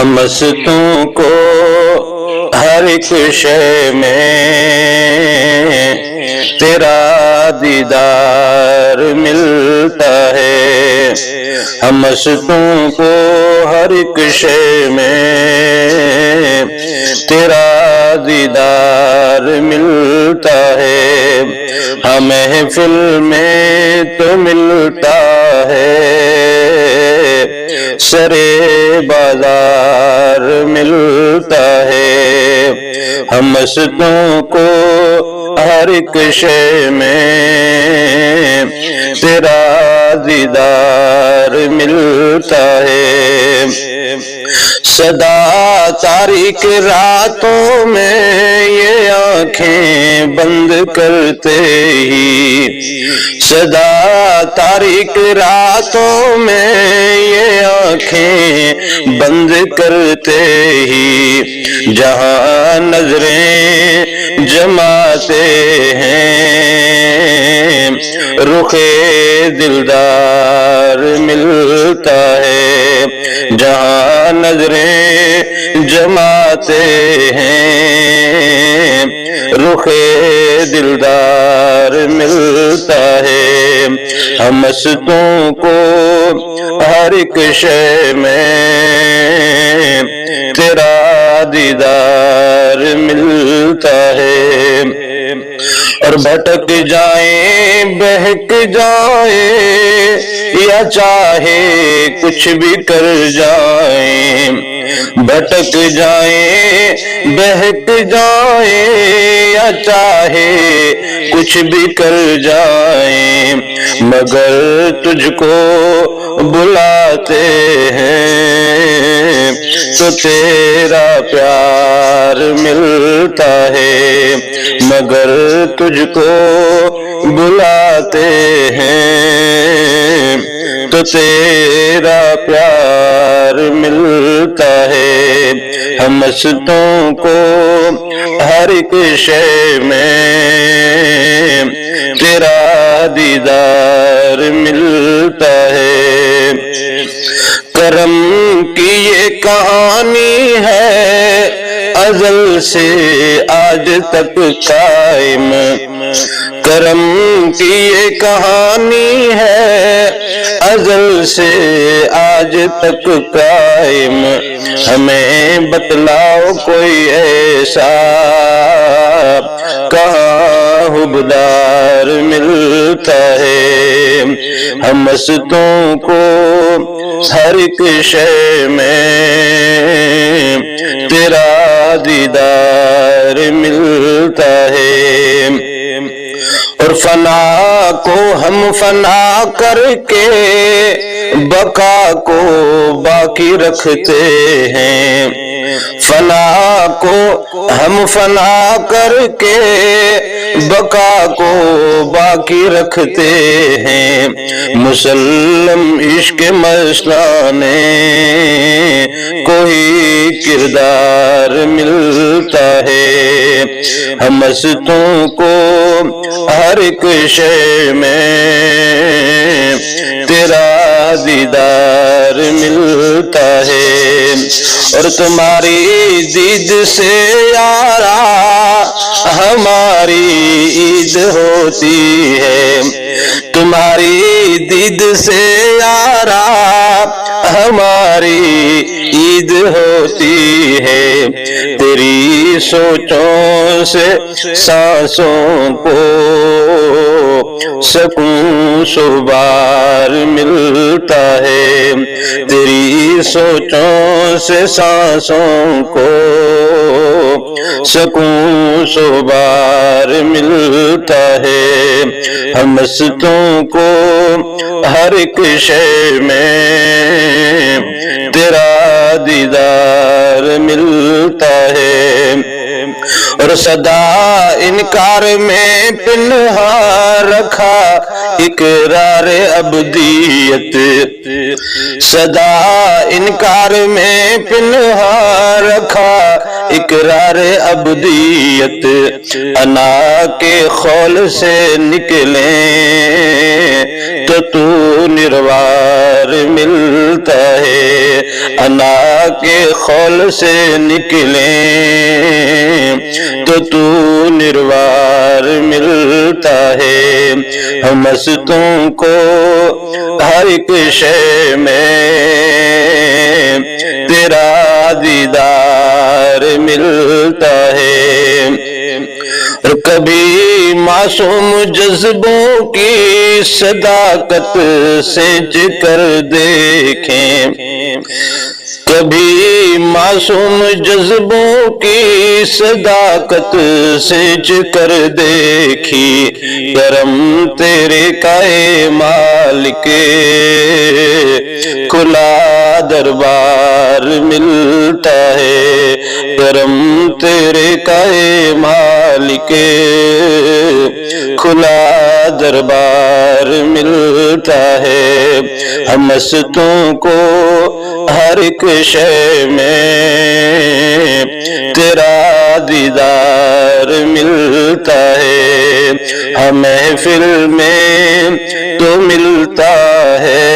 مستوں کو ہر ایک شے میں تیرا دیدار ملتا ہے، ہم مستوں کو ہر ایک شے میں تیرا دیدار ملتا ہے، ہم محفل میں تو ملتا ہے، سرے بازار ملتا ہے، ہم مستوں کو ہر ایک شے میں تیرا دیدار ملتا ہے۔ صدا تاریک راتوں میں یہ آنکھیں بند کرتے ہی، صدا تاریک راتوں میں یہ آنکھیں بند کرتے ہی جہاں نظریں جماتے ہیں رخ دلدار ملتا ہے، جہاں نظریں جماتے ہیں رخ دلدار ملتا ہے، ہم مستوں کو ہر ایک شے میں تیرا دیدار ملتا ہے، اور بھٹک جائیں بہک جائیں یا چاہے کچھ بھی کر جائیں، بھٹک جائیں بہک جائیں یا چاہے کچھ بھی کر جائیں، مگر تجھ کو بلاتے ہیں تو تیرا پیار ملتا ہے، مگر تجھ کو بلاتے ہیں تو تیرا پیار ملتا ہے، ہم مستوں کو ہر ایک شے میں تیرا دیدار ملتا ہے۔ کرم کی یہ کہانی ہے ازل سے آج تک قائم، کرم کی یہ کہانی ہے ازل سے آج تک قائم، ہمیں بتلاؤ کوئی ایسا کہاں حبدار ملتا ہے، ہم مستوں کو ہر ایک شے میں تیرا دیدار ملتا ہے، اور فنا کو ہم فنا کر کے بقا کو باقی رکھتے ہیں، فنا کو ہم فنا کر کے بقا کو باقی رکھتے ہیں، مسلم عشق مستانے کوئی کردار ملتا ہے، ہم مستوں کو ہر ایک شے میں تیرا دیدار ملتا ہے، اور تمہاری دید سے یارا ہماری عید ہوتی ہے، تمہاری دید سے یارا ہماری عید ہوتی ہے، تیری سوچوں سے سانسوں کو سکون سبار ملتا ہے، تیری سوچوں سے سانسوں کو سکون سبار ملتا ہے، ہم مستوں کو ہر ایک شے میں تیرا دیدار ملتا ہے، اور صدا انکار میں پنہاں رکھا اقرار ابدیت، صدا انکار میں پنہاں رکھا اقرار ابدیت، انا کے خول سے نکلیں تو نروار ملتا ہے، انا کے خول سے نکلیں تو تو نروار ملتا ہے، ہم مستوں کو ہر ایک شے میں تیرا دیدار ملتا ہے۔ کبھی معصوم جذبوں کی صداقت سینچ کر دیکھیں، کبھی معصوم جذبوں کی صداقت سینچ کر دیکھی، کرم تیرے کا اے مالک کھلا دربار ملتا ہے، کرم تیرے کا اے مالک کھلا دربار ملتا ہے، ہم مستوں کو ہر ایک شے میں تیرا دیدار ملتا ہے، ہم محفل میں تو ملتا ہے،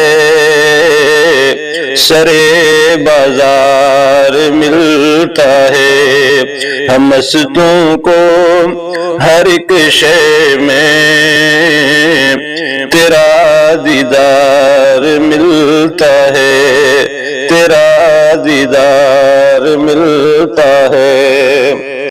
سرے بازار ملتا ہے، ہم مستوں کو ہر ایک شے میں تیرا دیدار ملتا ہے، تیرا دیدار ملتا ہے۔